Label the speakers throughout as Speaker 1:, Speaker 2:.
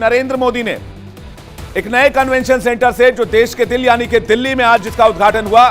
Speaker 1: नरेंद्र मोदी ने एक नए कन्वेंशन सेंटर से, जो देश के दिल यानी कि दिल्ली में आज जिसका उद्घाटन हुआ,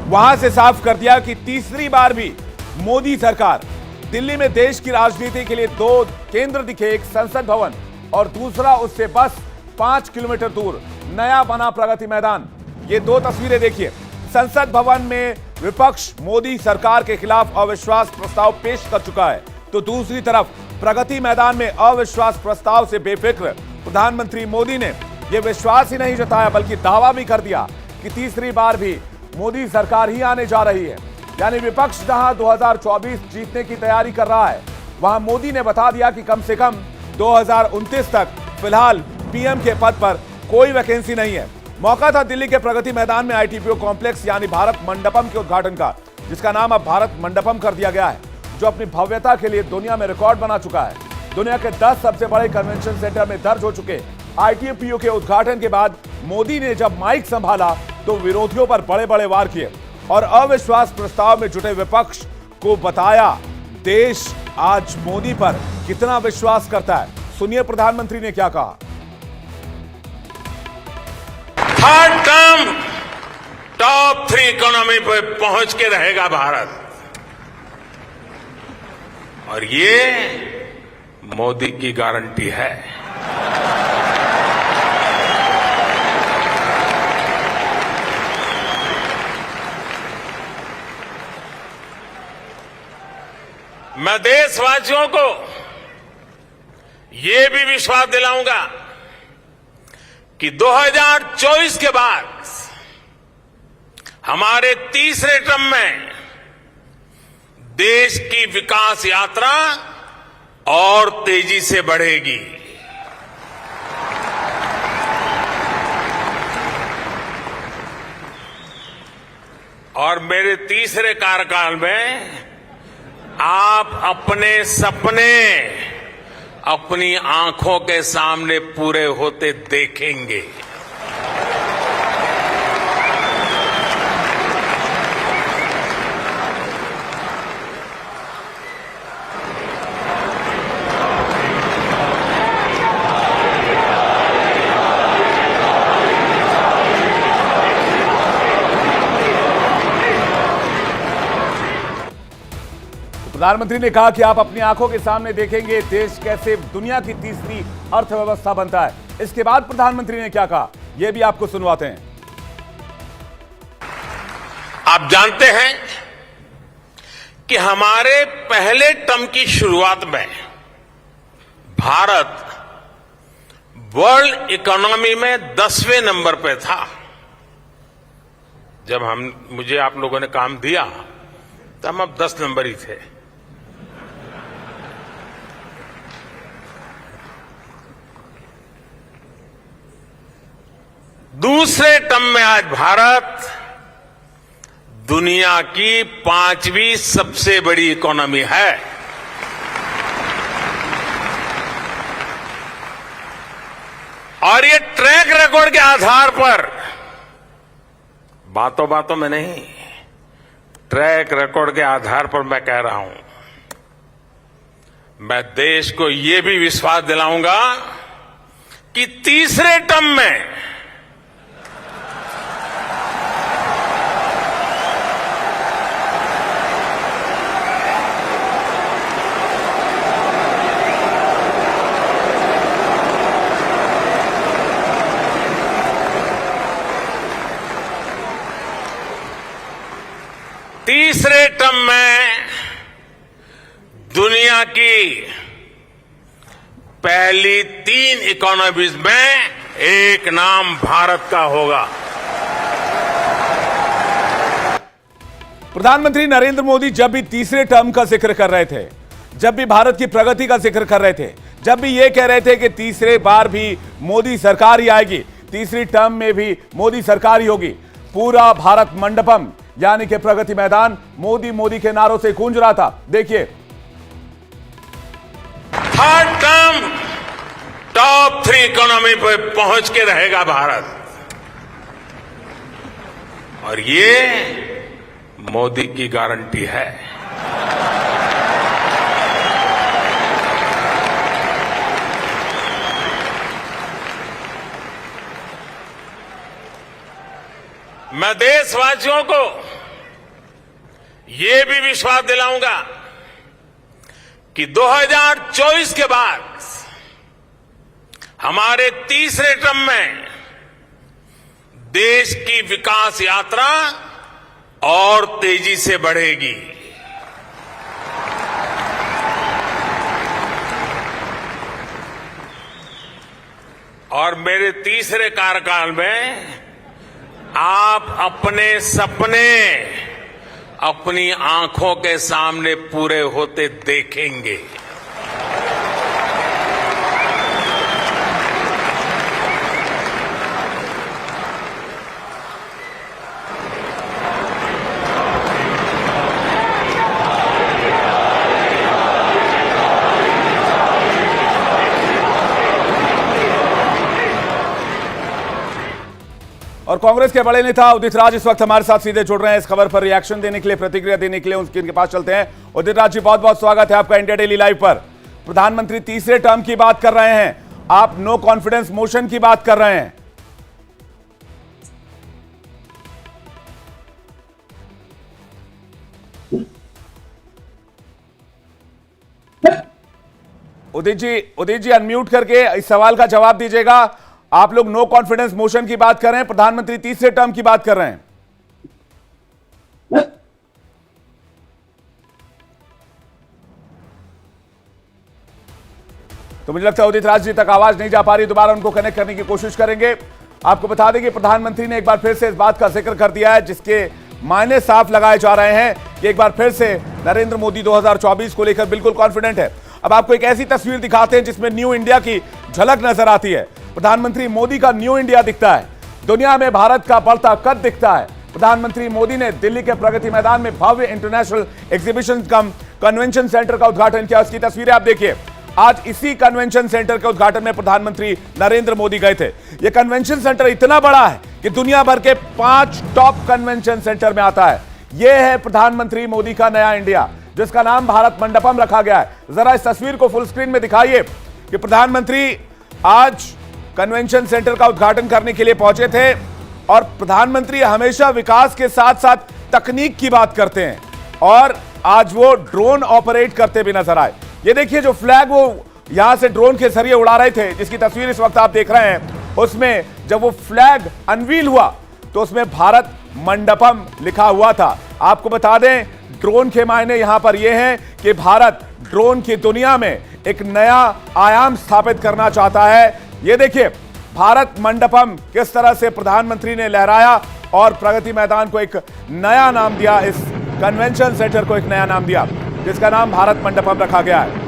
Speaker 1: वहां से साफ कर दिया कि तीसरी बार भी मोदी सरकार। दिल्ली में देश की राजनीति के लिए दो केंद्र दिखे, एक संसद भवन और दूसरा उससे बस 5 किलोमीटर दूर नया बना प्रगति मैदान। ये दो तस्वीरें देखिए। संसद भवन में विपक्ष मोदी सरकार के खिलाफ अविश्वास प्रस्ताव पेश कर चुका है, तो दूसरी तरफ प्रगति मैदान में अविश्वास प्रस्ताव से बेफिक्र प्रधानमंत्री मोदी ने यह विश्वास ही नहीं जताया बल्कि दावा भी कर दिया कि तीसरी बार भी मोदी सरकार ही आने जा रही है। यानी विपक्ष जहां 2024 जीतने की तैयारी कर रहा है, वहां मोदी ने बता दिया कि कम से कम 2029 तक फिलहाल पीएम के पद पर कोई वैकेंसी नहीं है। मौका था दिल्ली के प्रगति मैदान में आईटीपीओ कॉम्प्लेक्स यानी भारत मंडपम के उद्घाटन का, जिसका नाम अब भारत मंडपम कर दिया गया है, जो अपनी भव्यता के लिए दुनिया में रिकॉर्ड बना चुका है। दुनिया के 10 सबसे बड़े कन्वेंशन सेंटर में दर्ज हो चुके आईटीपीओ के उद्घाटन के बाद मोदी ने जब माइक संभाला तो विरोधियों पर बड़े बड़े वार किए और अविश्वास प्रस्ताव में जुटे विपक्ष को बताया देश आज मोदी पर कितना विश्वास करता है। सुनिए प्रधानमंत्री ने क्या कहा।
Speaker 2: थर्ड टर्म टॉप 3 इकोनॉमी पे पहुंच के रहेगा भारत, और ये मोदी की गारंटी है। मैं देशवासियों को ये भी विश्वास दिलाऊंगा कि 2024 के बाद हमारे तीसरे टर्म में देश की विकास यात्रा और तेजी से बढ़ेगी। और मेरे तीसरे कार्यकाल में आप अपने सपने अपनी आंखों के सामने पूरे होते देखेंगे।
Speaker 1: प्रधानमंत्री ने कहा कि आप अपनी आंखों के सामने देखेंगे देश कैसे दुनिया की तीसरी अर्थव्यवस्था बनता है। इसके बाद प्रधानमंत्री ने क्या कहा, यह भी आपको सुनवाते हैं।
Speaker 2: आप जानते हैं कि हमारे पहले टर्म की शुरुआत में भारत वर्ल्ड इकोनॉमी में 10वें नंबर पे था। जब मुझे आप लोगों ने काम दिया तो हम अब 10 नंबर ही थे। दूसरे टर्म में आज भारत दुनिया की 5वीं सबसे बड़ी इकोनॉमी है। और ये ट्रैक रिकॉर्ड के आधार पर, बातों बातों में नहीं, ट्रैक रिकॉर्ड के आधार पर मैं कह रहा हूं, मैं देश को यह भी विश्वास दिलाऊंगा कि तीसरे टर्म में दुनिया की पहली 3 इकोनॉमीज में एक नाम भारत का होगा।
Speaker 1: प्रधानमंत्री नरेंद्र मोदी जब भी तीसरे टर्म का जिक्र कर रहे थे, जब भी भारत की प्रगति का जिक्र कर रहे थे, जब भी ये कह रहे थे कि तीसरे बार भी मोदी सरकार ही आएगी, तीसरी टर्म में भी मोदी सरकार ही होगी, पूरा भारत मंडपम यानी कि प्रगति मैदान मोदी मोदी के नारों से गूंज रहा था। देखिए,
Speaker 2: थर्ड टर्म टॉप 3 इकोनॉमी पे पहुंच के रहेगा भारत, और ये मोदी की गारंटी है। मैं देशवासियों को ये भी विश्वास दिलाऊंगा कि 2024 के बाद हमारे तीसरे टर्म में देश की विकास यात्रा और तेजी से बढ़ेगी। और मेरे तीसरे कार्यकाल में आप अपने सपने अपनी आंखों के सामने पूरे होते देखेंगे।
Speaker 1: और कांग्रेस के बड़े नेता उदित राज इस वक्त हमारे साथ सीधे जुड़ रहे हैं इस खबर पर रिएक्शन देने के लिए, प्रतिक्रिया देने के लिए उनके पास चलते हैं। उदित राज जी, बहुत बहुत स्वागत है आपका इंडिया डेली लाइव पर। प्रधानमंत्री तीसरे टर्म की बात कर रहे हैं, आप नो कॉन्फिडेंस मोशन की बात कर रहे हैं। उदित जी अनम्यूट करके इस सवाल का जवाब दीजिएगा। आप लोग नो कॉन्फिडेंस मोशन की बात कर रहे हैं, प्रधानमंत्री तीसरे टर्म की बात कर रहे हैं। तो मुझे लगता है उदित राज जी तक आवाज नहीं जा पा रही, दोबारा उनको कनेक्ट करने की कोशिश करेंगे। आपको बता दें कि प्रधानमंत्री ने एक बार फिर से इस बात का जिक्र कर दिया है जिसके मायने साफ लगाए जा रहे हैं कि एक बार फिर से नरेंद्र मोदी 2024 को लेकर बिल्कुल कॉन्फिडेंट है। अब आपको एक ऐसी तस्वीर दिखाते हैं जिसमें न्यू इंडिया की झलक नजर आती है। प्रधानमंत्री मोदी का न्यू इंडिया दिखता है, दुनिया में भारत का बढ़ता कद दिखता है। प्रधानमंत्री मोदी ने दिल्ली के प्रगति मैदान में भव्य international exhibition cum convention centre का उद्घाटन किया। उसकी तस्वीरें आप देखिए। आज इसी कन्वेंशन सेंटर के उद्घाटन में प्रधानमंत्री नरेंद्र मोदी गए थे। यह कन्वेंशन सेंटर इतना बड़ा है कि दुनिया भर के 5 टॉप कन्वेंशन सेंटर में आता है। यह है प्रधानमंत्री मोदी का नया इंडिया, जिसका नाम भारत मंडपम रखा गया है। जरा इस तस्वीर को फुल स्क्रीन में दिखाइए कि प्रधानमंत्री आज कन्वेंशन सेंटर का उद्घाटन करने के लिए पहुंचे थे। और प्रधानमंत्री हमेशा विकास के साथ साथ तकनीक की बात करते हैं और आज वो ड्रोन ऑपरेट करते भी नजर आए। ये देखिए, जो फ्लैग वो यहां से ड्रोन के जरिए उड़ा रहे थे, जिसकी तस्वीर इस वक्त आप देख रहे हैं, उसमें जब वो फ्लैग अनवील हुआ तो उसमें भारत मंडपम लिखा हुआ था। आपको बता दें, ड्रोन के मायने यहां पर यह हैं कि भारत ड्रोन की दुनिया में एक नया आयाम स्थापित करना चाहता है। ये देखिए, भारत मंडपम किस तरह से प्रधानमंत्री ने लहराया और प्रगति मैदान को एक नया नाम दिया, इस कन्वेंशन सेंटर को एक नया नाम दिया जिसका नाम भारत मंडपम रखा गया है।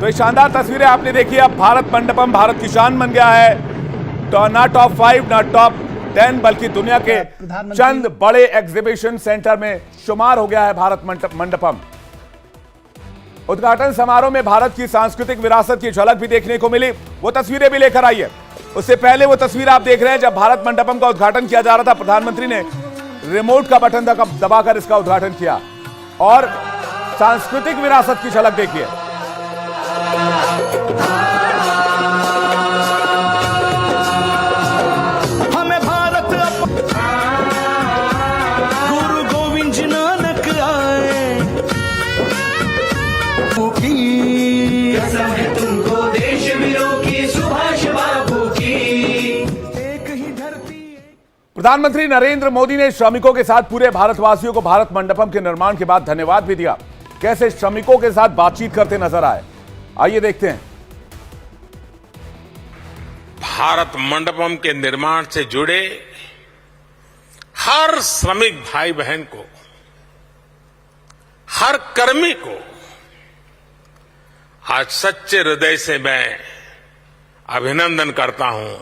Speaker 1: तो ये शानदार तस्वीरें आपने देखी। अब भारत मंडपम भारत की शान बन गया है। तो ना टॉप 5 ना टॉप 10 बल्कि दुनिया के चंद बड़े एग्जीबिशन सेंटर में शुमार हो गया है भारत मंडपम। उद्घाटन समारोह में भारत की सांस्कृतिक विरासत की झलक भी देखने को मिली, वो तस्वीरें भी लेकर आई है। उससे पहले वो तस्वीर आप देख रहे हैं जब भारत मंडपम का उद्घाटन किया जा रहा था, प्रधानमंत्री ने रिमोट का बटन दबाकर इसका उद्घाटन किया और सांस्कृतिक विरासत की झलक देखिए।
Speaker 3: हमें भारत गुरु गोविंद जी नानक आए कसम है तुमको देश वीरों की, सुभाष बाबू की एक ही धरती।
Speaker 1: प्रधानमंत्री नरेंद्र मोदी ने श्रमिकों के साथ पूरे भारतवासियों को भारत मंडपम के निर्माण के बाद धन्यवाद भी दिया। कैसे श्रमिकों के साथ बातचीत करते नजर आए, आइए देखते हैं।
Speaker 2: भारत मंडपम के निर्माण से जुड़े हर श्रमिक भाई बहन को, हर कर्मी को आज सच्चे हृदय से मैं अभिनंदन करता हूं,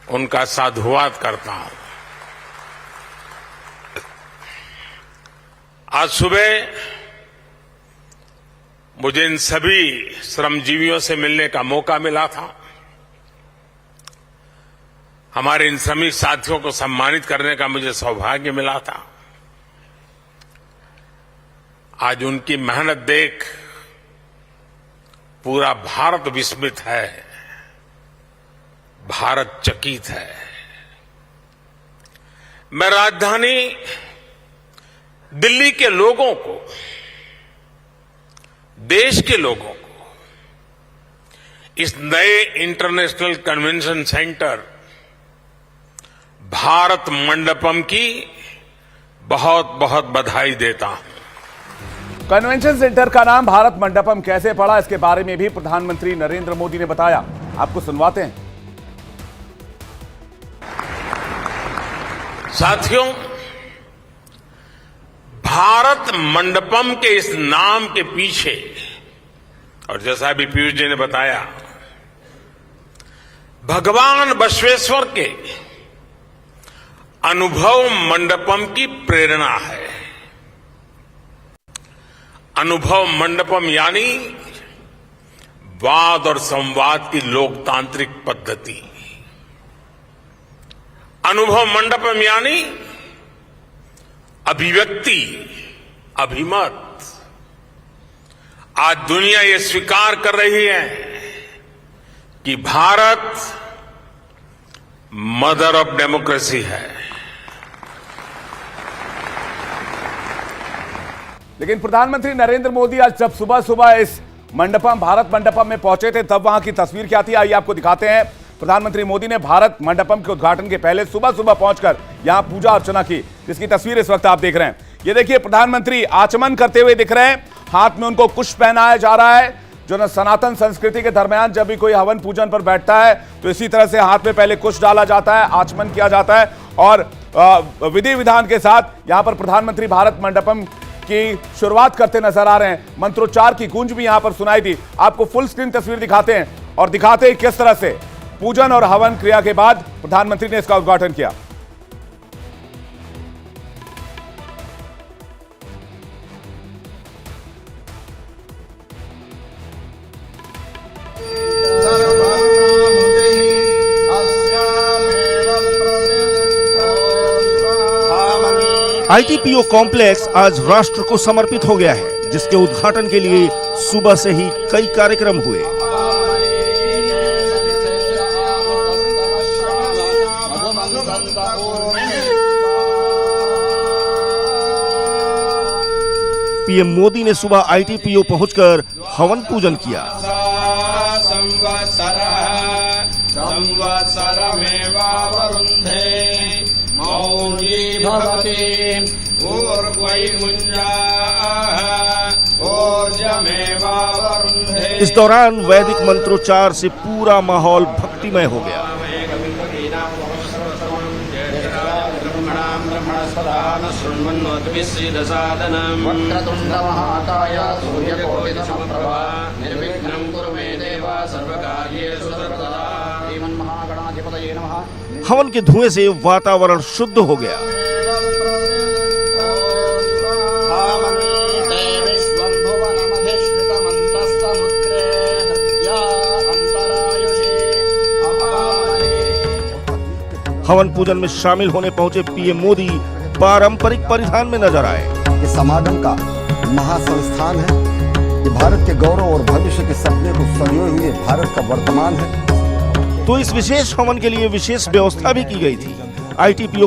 Speaker 2: उनका साधुवाद करता हूं। आज सुबह मुझे इन सभी श्रमजीवियों से मिलने का मौका मिला था। हमारे इन श्रमिक साथियों को सम्मानित करने का मुझे सौभाग्य मिला था। आज उनकी मेहनत देख पूरा भारत विस्मित है, भारत चकित है। मैं राजधानी दिल्ली के लोगों को, देश के लोगों को इस नए international convention centre Bharat Mandapam की बहुत बहुत बधाई देता हूं।
Speaker 1: कन्वेंशन सेंटर का नाम भारत मंडपम कैसे पड़ा, इसके बारे में भी प्रधानमंत्री नरेंद्र मोदी ने बताया। आपको सुनवाते हैं।
Speaker 2: साथियों, भारत मंडपम के इस नाम के पीछे, और जैसा अभी पीयूष जी ने बताया, भगवान बसवेश्वर के अनुभव मंडपम की प्रेरणा है। अनुभव मंडपम यानी वाद और संवाद की लोकतांत्रिक पद्धति। अनुभव मंडपम यानी अभिव्यक्ति, अभिमत। आज दुनिया ये स्वीकार कर रही है कि भारत मदर ऑफ डेमोक्रेसी है।
Speaker 1: लेकिन प्रधानमंत्री नरेंद्र मोदी आज जब सुबह सुबह इस मंडपम, भारत मंडपम में पहुंचे थे, तब वहां की तस्वीर क्या थी, आइए आपको दिखाते हैं। प्रधानमंत्री मोदी ने भारत मंडपम के उद्घाटन के पहले सुबह सुबह पहुंचकर यहां पूजा अर्चना की, जिसकी तस्वीर इस वक्त आप देख रहे हैं। ये देखिए, प्रधानमंत्री आचमन करते हुए दिख रहे हैं, हाथ में उनको कुश पहनाया जा रहा है। जो न सनातन संस्कृति के दरमियान जब भी कोई हवन पूजन पर बैठता है तो इसी तरह से हाथ में पहले कुश डाला जाता है, आचमन किया जाता है, और विधि विधान के साथ यहां पर प्रधानमंत्री भारत मंडपम की शुरुआत करते नजर आ रहे हैं। मंत्रोच्चार की गूंज भी यहां पर सुनाई दी। आपको फुल स्क्रीन तस्वीर दिखाते हैं और दिखाते हैं किस तरह से पूजन और हवन क्रिया के बाद प्रधानमंत्री ने इसका उद्घाटन किया।
Speaker 4: आईटीपीओ कॉम्प्लेक्स आज राष्ट्र को समर्पित हो गया है, जिसके उद्घाटन के लिए सुबह से ही कई कार्यक्रम हुए। पीएम मोदी ने सुबह आईटीपीओ पहुंचकर हवन पूजन किया। इस दौरान वैदिक मंत्रोच्चार से पूरा माहौल भक्तिमय हो गया। हवन के धुएं से वातावरण शुद्ध हो गया। हवन पूजन में शामिल होने पहुंचे पीएम मोदी पारंपरिक परिधान में नजर आए।
Speaker 5: ये समागम का महासंस्थान है। ये भारत के गौरव और भविष्य के सपने को संजोए हुए भारत का वर्तमान है।
Speaker 4: तो इस विशेष हवन के लिए विशेष व्यवस्था भी की गई थी। आईटीपीओ